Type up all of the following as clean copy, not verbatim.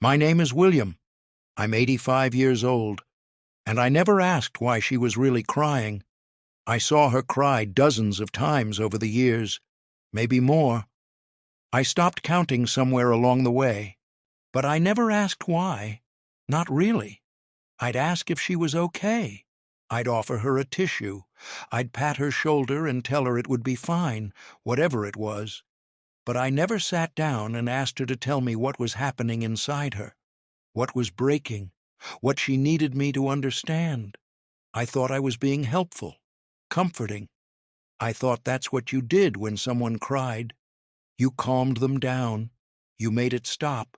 My name is William. I'm 85 years old, and I never asked why she was really crying. I saw her cry dozens of times over the years, maybe more. I stopped counting somewhere along the way, but I never asked why. Not really. I'd ask if she was okay. I'd offer her a tissue. I'd pat her shoulder and tell her it would be fine, whatever it was. But I never sat down and asked her to tell me what was happening inside her, what was breaking, what she needed me to understand. I thought I was being helpful, comforting. I thought that's what you did when someone cried. You calmed them down. You made it stop.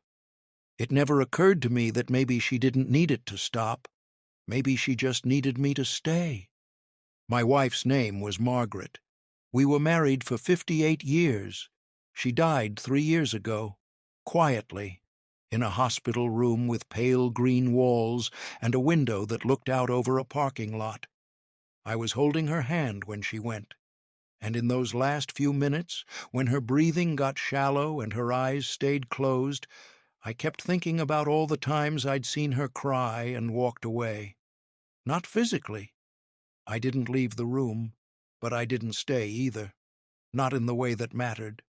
It never occurred to me that maybe she didn't need it to stop. Maybe she just needed me to stay. My wife's name was Margaret. We were married for 58 years. She died 3 years ago, quietly, in a hospital room with pale green walls and a window that looked out over a parking lot. I was holding her hand when she went, and in those last few minutes, when her breathing got shallow and her eyes stayed closed, I kept thinking about all the times I'd seen her cry and walked away. Not physically. I didn't leave the room, but I didn't stay either, not in the way that mattered.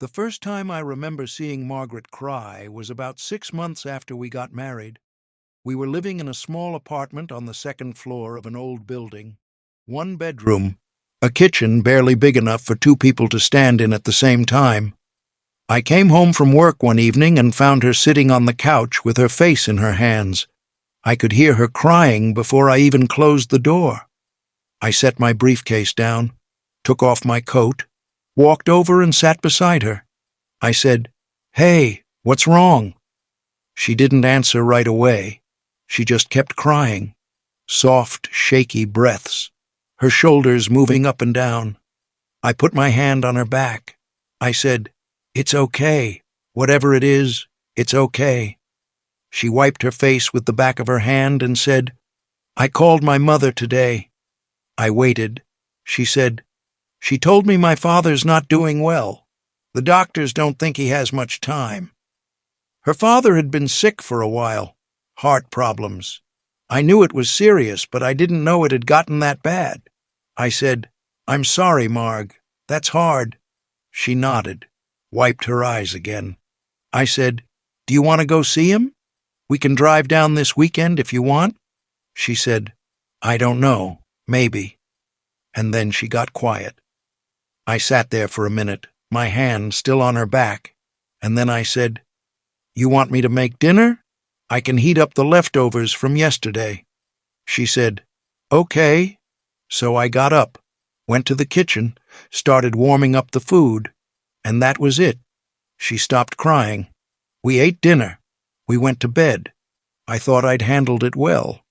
The first time I remember seeing Margaret cry was about 6 months after we got married. We were living in a small apartment on the second floor of an old building. 1 bedroom, a kitchen barely big enough for 2 people to stand in at the same time. I came home from work one evening and found her sitting on the couch with her face in her hands. I could hear her crying before I even closed the door. I set my briefcase down, took off my coat, walked over and sat beside her. I said, "Hey, what's wrong?" She didn't answer right away. She just kept crying. Soft, shaky breaths, her shoulders moving up and down. I put my hand on her back. I said, "It's okay. Whatever it is, it's okay." She wiped her face with the back of her hand and said, "I called my mother today." I waited. She said, "She told me my father's not doing well. The doctors don't think he has much time." Her father had been sick for a while, heart problems. I knew it was serious, but I didn't know it had gotten that bad. I said, "I'm sorry, Marg. That's hard." She nodded, wiped her eyes again. I said, "Do you want to go see him? We can drive down this weekend if you want." She said, "I don't know, maybe." And then she got quiet. I sat there for a minute, my hand still on her back, and then I said, "You want me to make dinner? I can heat up the leftovers from yesterday." She said, "Okay." So I got up, went to the kitchen, started warming up the food, and that was it. She stopped crying. We ate dinner. We went to bed. I thought I'd handled it well.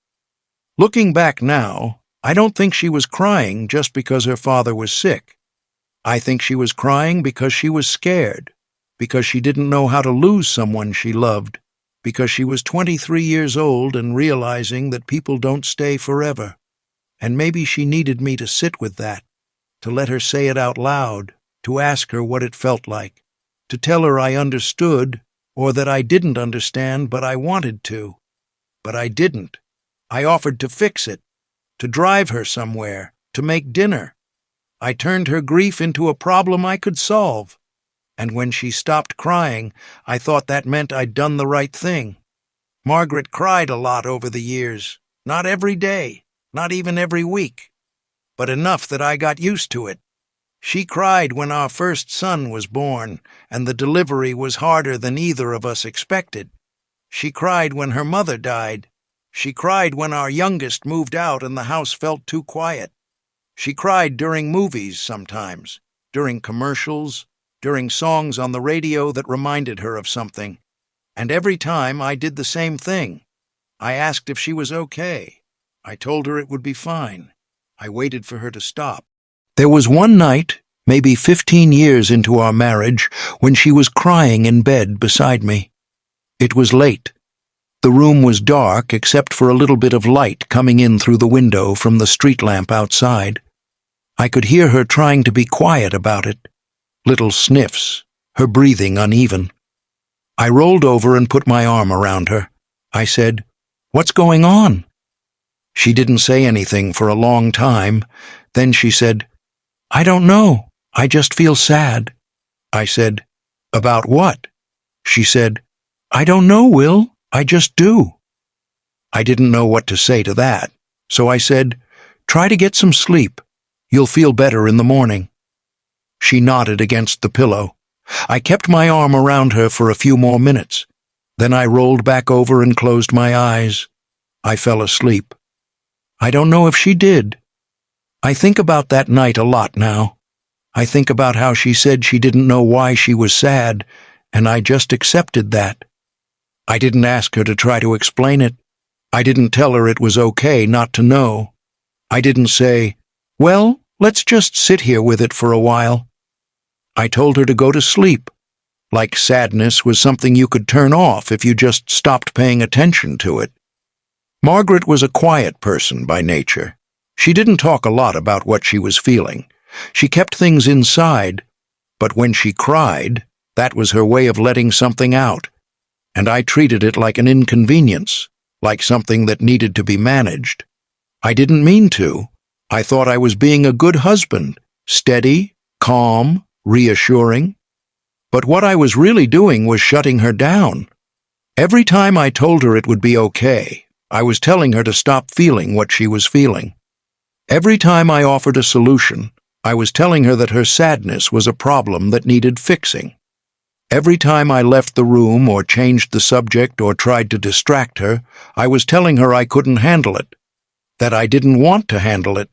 Looking back now, I don't think she was crying just because her father was sick. I think she was crying because she was scared, because she didn't know how to lose someone she loved, because she was 23 years old and realizing that people don't stay forever. And maybe she needed me to sit with that, to let her say it out loud, to ask her what it felt like, to tell her I understood, or that I didn't understand but I wanted to. But I didn't. I offered to fix it, to drive her somewhere, to make dinner. I turned her grief into a problem I could solve. And when she stopped crying, I thought that meant I'd done the right thing. Margaret cried a lot over the years, not every day, not even every week, but enough that I got used to it. She cried when our first son was born, and the delivery was harder than either of us expected. She cried when her mother died. She cried when our youngest moved out and the house felt too quiet. She cried during movies sometimes, during commercials, during songs on the radio that reminded her of something. And every time I did the same thing. I asked if she was okay. I told her it would be fine. I waited for her to stop. There was one night, maybe 15 years into our marriage, when she was crying in bed beside me. It was late. The room was dark except for a little bit of light coming in through the window from the street lamp outside. I could hear her trying to be quiet about it. Little sniffs, her breathing uneven. I rolled over and put my arm around her. I said, "What's going on?" She didn't say anything for a long time. Then she said, "I don't know. I just feel sad." I said, "About what?" She said, "I don't know, Will. I just do." I didn't know what to say to that, so I said, "Try to get some sleep. You'll feel better in the morning." She nodded against the pillow. I kept my arm around her for a few more minutes. Then I rolled back over and closed my eyes. I fell asleep. I don't know if she did. I think about that night a lot now. I think about how she said she didn't know why she was sad, and I just accepted that. I didn't ask her to try to explain it. I didn't tell her it was okay not to know. I didn't say, "Well, let's just sit here with it for a while." I told her to go to sleep, like sadness was something you could turn off if you just stopped paying attention to it. Margaret was a quiet person by nature. She didn't talk a lot about what she was feeling. She kept things inside, but when she cried, that was her way of letting something out, and I treated it like an inconvenience, like something that needed to be managed. I didn't mean to. I thought I was being a good husband, steady, calm, reassuring. But what I was really doing was shutting her down. Every time I told her it would be okay, I was telling her to stop feeling what she was feeling. Every time I offered a solution, I was telling her that her sadness was a problem that needed fixing. Every time I left the room or changed the subject or tried to distract her, I was telling her I couldn't handle it, that I didn't want to handle it.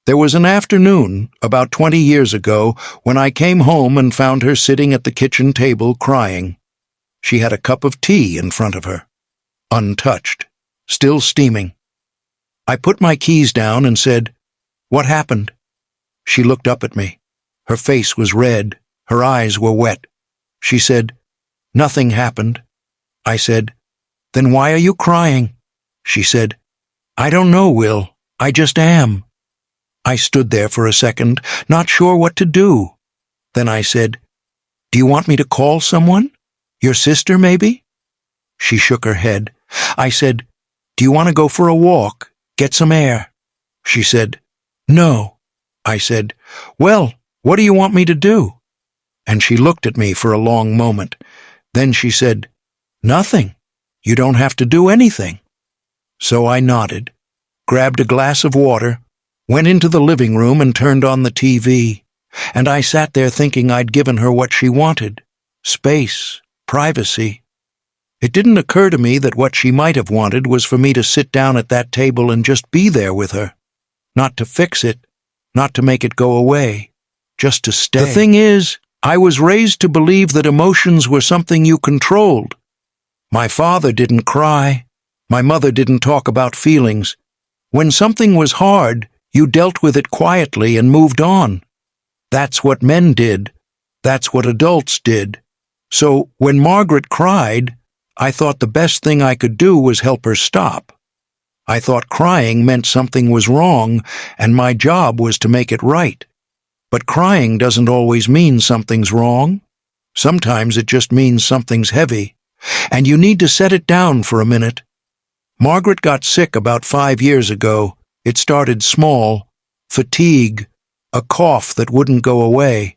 There was an afternoon, about 20 years ago, when I came home and found her sitting at the kitchen table crying. She had a cup of tea in front of her, untouched, still steaming. I put my keys down and said, "What happened?" She looked up at me. Her face was red, her eyes were wet. She said, "Nothing happened." I said, "Then why are you crying?" She said, "I don't know, Will. I just am." I stood there for a second, not sure what to do. Then I said, "Do you want me to call someone? Your sister, maybe?" She shook her head. I said, "Do you want to go for a walk, get some air?" She said, "No." I said, "Well, what do you want me to do?" And she looked at me for a long moment. Then she said, "Nothing. You don't have to do anything." So I nodded, grabbed a glass of water, went into the living room and turned on the TV, and I sat there thinking I'd given her what she wanted: space, privacy. It didn't occur to me that what she might have wanted was for me to sit down at that table and just be there with her, not to fix it, not to make it go away, just to stay. The thing is, I was raised to believe that emotions were something you controlled. My father didn't cry. My mother didn't talk about feelings. When something was hard, you dealt with it quietly and moved on. That's what men did. That's what adults did. So when Margaret cried, I thought the best thing I could do was help her stop. I thought crying meant something was wrong, and my job was to make it right. But crying doesn't always mean something's wrong. Sometimes it just means something's heavy, and you need to set it down for a minute. Margaret got sick about 5 years ago. It started small: fatigue, a cough that wouldn't go away.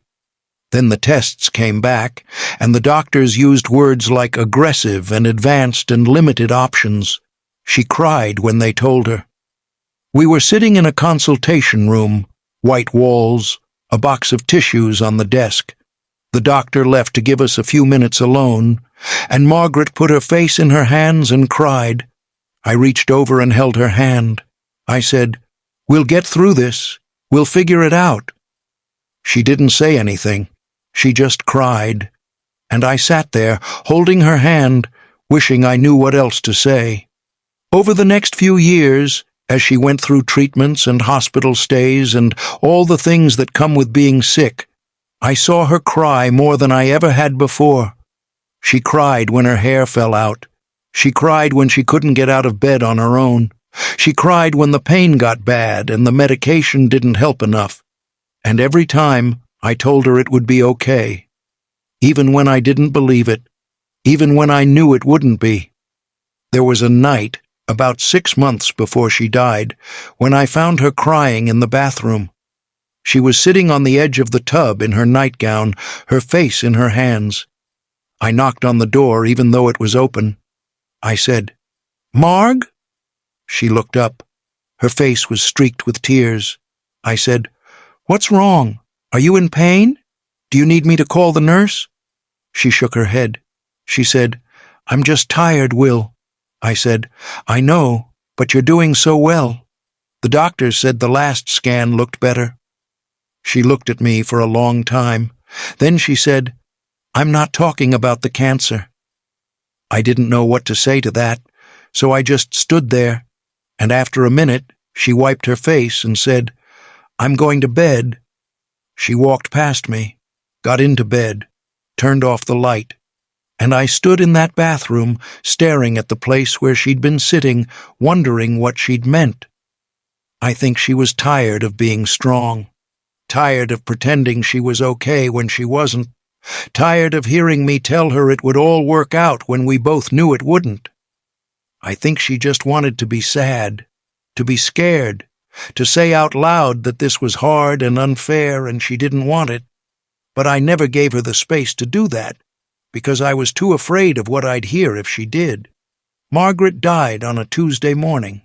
Then the tests came back, and the doctors used words like aggressive and advanced and limited options. She cried when they told her. We were sitting in a consultation room, white walls, a box of tissues on the desk. The doctor left to give us a few minutes alone, and Margaret put her face in her hands and cried. I reached over and held her hand. I said, "We'll get through this. We'll figure it out." She didn't say anything. She just cried. And I sat there, holding her hand, wishing I knew what else to say. Over the next few years, as she went through treatments and hospital stays and all the things that come with being sick, I saw her cry more than I ever had before. She cried when her hair fell out. She cried when she couldn't get out of bed on her own. She cried when the pain got bad and the medication didn't help enough. And every time, I told her it would be okay. Even when I didn't believe it. even when I knew it wouldn't be. There was a night, about 6 months before she died, when I found her crying in the bathroom. She was sitting on the edge of the tub in her nightgown, her face in her hands. I knocked on the door even though it was open. I said, "Marg?" She looked up. Her face was streaked with tears. I said, "What's wrong? Are you in pain? Do you need me to call the nurse?" She shook her head. She said, "I'm just tired, Will." I said, "I know, but you're doing so well. The doctor said the last scan looked better." She looked at me for a long time. Then she said, "I'm not talking about the cancer." I didn't know what to say to that, so I just stood there, and after a minute, she wiped her face and said, "I'm going to bed." She walked past me, got into bed, turned off the light, and I stood in that bathroom, staring at the place where she'd been sitting, wondering what she'd meant. I think she was tired of being strong, tired of pretending she was okay when she wasn't, tired of hearing me tell her it would all work out when we both knew it wouldn't. I think she just wanted to be sad, to be scared, to say out loud that this was hard and unfair and she didn't want it. But I never gave her the space to do that, because I was too afraid of what I'd hear if she did. Margaret died on a Tuesday morning.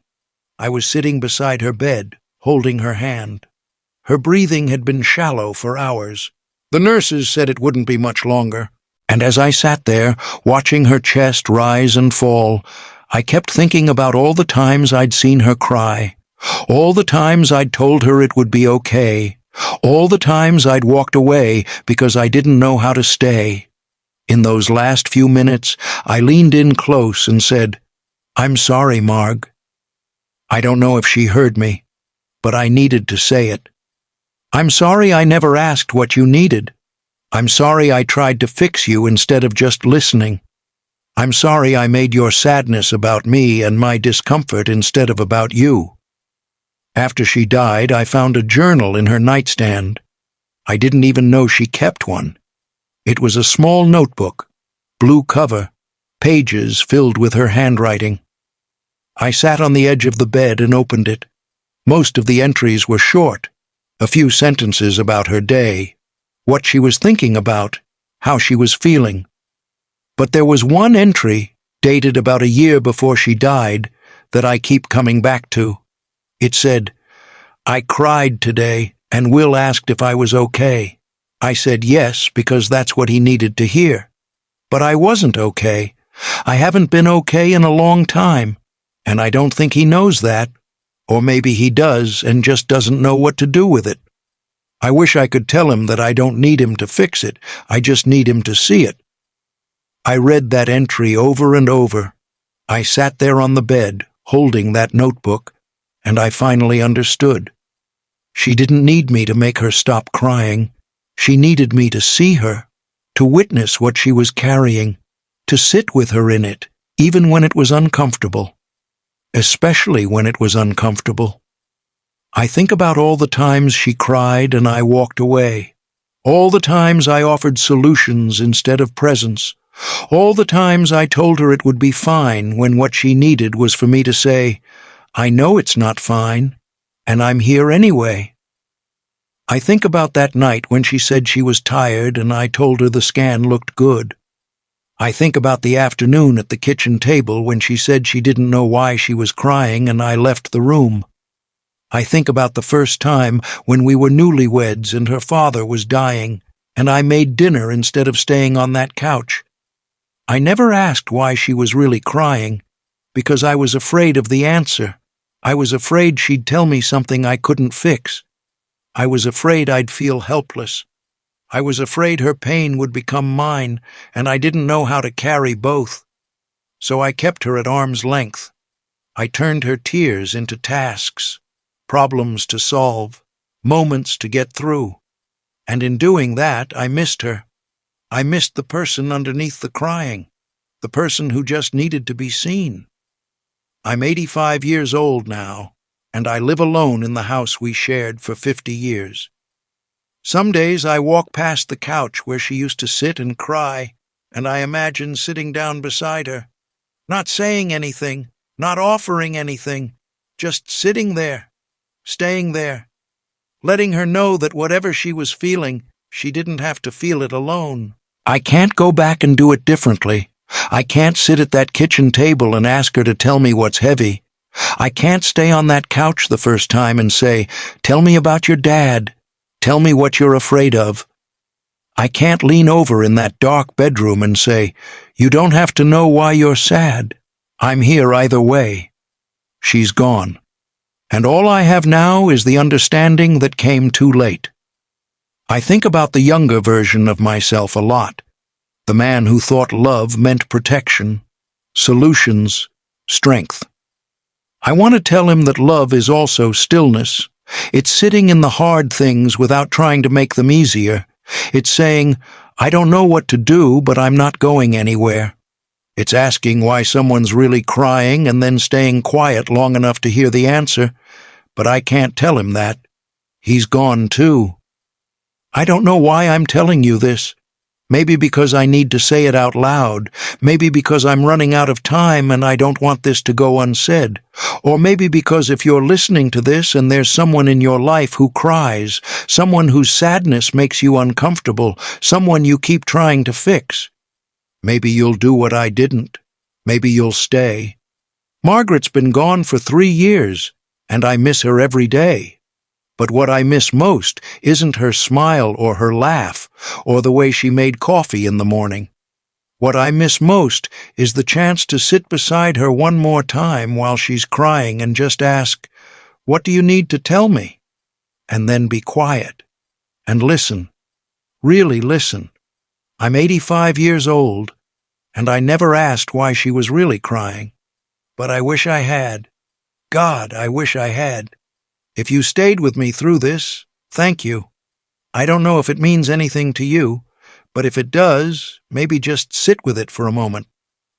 I was sitting beside her bed, holding her hand. Her breathing had been shallow for hours. The nurses said it wouldn't be much longer, and as I sat there, watching her chest rise and fall, I kept thinking about all the times I'd seen her cry, all the times I'd told her it would be okay, all the times I'd walked away because I didn't know how to stay. In those last few minutes, I leaned in close and said, "I'm sorry, Marg." I don't know if she heard me, but I needed to say it. I'm sorry I never asked what you needed. I'm sorry I tried to fix you instead of just listening. I'm sorry I made your sadness about me and my discomfort instead of about you. After she died, I found a journal in her nightstand. I didn't even know she kept one. It was a small notebook, blue cover, pages filled with her handwriting. I sat on the edge of the bed and opened it. Most of the entries were short, a few sentences about her day, what she was thinking about, how she was feeling. But there was one entry, dated about a year before she died, that I keep coming back to. It said, "I cried today, and Will asked if I was okay. I said yes because that's what he needed to hear. But I wasn't okay. I haven't been okay in a long time, and I don't think he knows that. Or maybe he does and just doesn't know what to do with it. I wish I could tell him that I don't need him to fix it, I just need him to see it." I read that entry over and over. I sat there on the bed, holding that notebook, and I finally understood. She didn't need me to make her stop crying. She needed me to see her, to witness what she was carrying, to sit with her in it, even when it was uncomfortable. Especially when it was uncomfortable. I think about all the times she cried and I walked away, all the times I offered solutions instead of presents, all the times I told her it would be fine when what she needed was for me to say, "I know it's not fine, and I'm here anyway." I think about that night when she said she was tired and I told her the scan looked good. I think about the afternoon at the kitchen table when she said she didn't know why she was crying and I left the room. I think about the first time when we were newlyweds and her father was dying, and I made dinner instead of staying on that couch. I never asked why she was really crying, because I was afraid of the answer. I was afraid she'd tell me something I couldn't fix. I was afraid I'd feel helpless. I was afraid her pain would become mine, and I didn't know how to carry both. So I kept her at arm's length. I turned her tears into tasks, problems to solve, moments to get through. And in doing that, I missed her. I missed the person underneath the crying, the person who just needed to be seen. I'm 85 years old now, and I live alone in the house we shared for 50 years. Some days I walk past the couch where she used to sit and cry, and I imagine sitting down beside her, not saying anything, not offering anything, just sitting there, staying there, letting her know that whatever she was feeling, she didn't have to feel it alone. I can't go back and do it differently. I can't sit at that kitchen table and ask her to tell me what's heavy. I can't stay on that couch the first time and say, "Tell me about your dad. Tell me what you're afraid of." I can't lean over in that dark bedroom and say, "You don't have to know why you're sad. I'm here either way." She's gone. And all I have now is the understanding that came too late. I think about the younger version of myself a lot, the man who thought love meant protection, solutions, strength. I want to tell him that love is also stillness. It's sitting in the hard things without trying to make them easier. It's saying, "I don't know what to do, but I'm not going anywhere." It's asking why someone's really crying and then staying quiet long enough to hear the answer, but I can't tell him that. He's gone too. I don't know why I'm telling you this. Maybe because I need to say it out loud. Maybe because I'm running out of time and I don't want this to go unsaid. Or maybe because if you're listening to this and there's someone in your life who cries, someone whose sadness makes you uncomfortable, someone you keep trying to fix, maybe you'll do what I didn't. Maybe you'll stay. Margaret's been gone for 3 years, and I miss her every day. But what I miss most isn't her smile or her laugh or the way she made coffee in the morning. What I miss most is the chance to sit beside her one more time while she's crying and just ask, "What do you need to tell me?" And then be quiet and listen, really listen. I'm 85 years old, and I never asked why she was really crying. But I wish I had. God, I wish I had. If you stayed with me through this, thank you. I don't know if it means anything to you, but if it does, maybe just sit with it for a moment.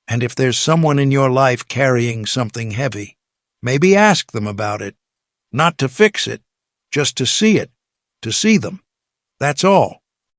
And if there's someone in your life carrying something heavy, maybe ask them about it. Not to fix it, just to see it, to see them. That's all.